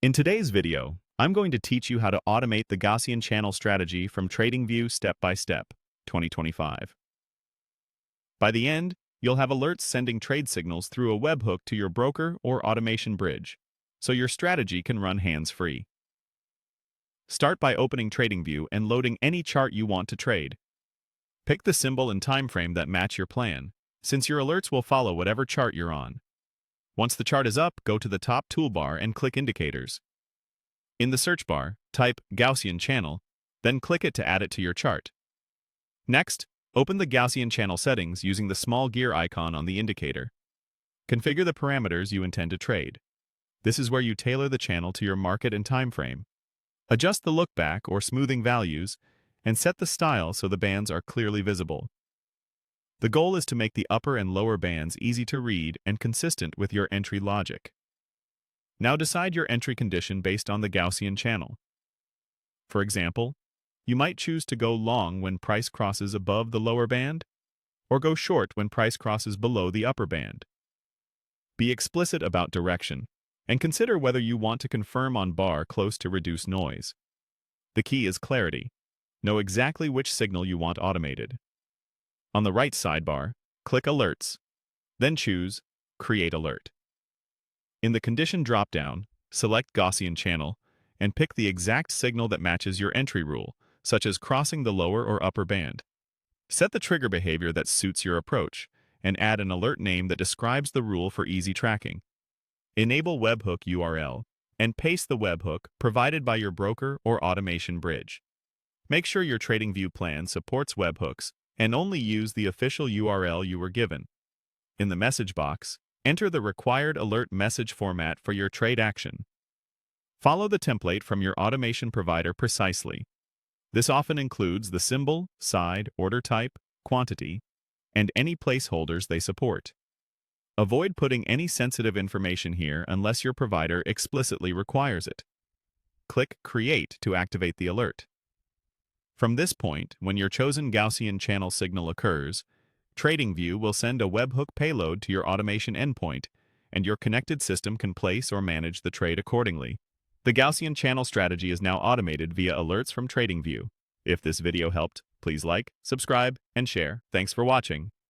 In today's video, I'm going to teach you how to automate the Gaussian channel strategy from TradingView step by step, 2025. By the end, you'll have alerts sending trade signals through a webhook to your broker or automation bridge, so your strategy can run hands-free. Start by opening TradingView and loading any chart you want to trade. Pick the symbol and time frame that match your plan, since your alerts will follow whatever chart you're on. Once the chart is up, go to the top toolbar and click Indicators. In the search bar, type Gaussian channel, then click it to add it to your chart. Next, open the Gaussian channel settings using the small gear icon on the indicator. Configure the parameters you intend to trade. This is where you tailor the channel to your market and time frame. Adjust the lookback or smoothing values, and set the style so the bands are clearly visible. The goal is to make the upper and lower bands easy to read and consistent with your entry logic. Now decide your entry condition based on the Gaussian channel. For example, you might choose to go long when price crosses above the lower band, or go short when price crosses below the upper band. Be explicit about direction, and consider whether you want to confirm on bar close to reduce noise. The key is clarity. Know exactly which signal you want automated. On the right sidebar, click Alerts, then choose Create Alert. In the Condition dropdown, select Gaussian channel and pick the exact signal that matches your entry rule, such as crossing the lower or upper band. Set the trigger behavior that suits your approach, and add an alert name that describes the rule for easy tracking. Enable webhook URL, and paste the webhook provided by your broker or automation bridge. Make sure your TradingView plan supports webhooks, and only use the official URL you were given. In the message box, enter the required alert message format for your trade action. Follow the template from your automation provider precisely. This often includes the symbol, side, order type, quantity, and any placeholders they support. Avoid putting any sensitive information here unless your provider explicitly requires it. Click Create to activate the alert. From this point, when your chosen Gaussian channel signal occurs, TradingView will send a webhook payload to your automation endpoint, and your connected system can place or manage the trade accordingly. The Gaussian channel strategy is now automated via alerts from TradingView. If this video helped, please like, subscribe, and share. Thanks for watching.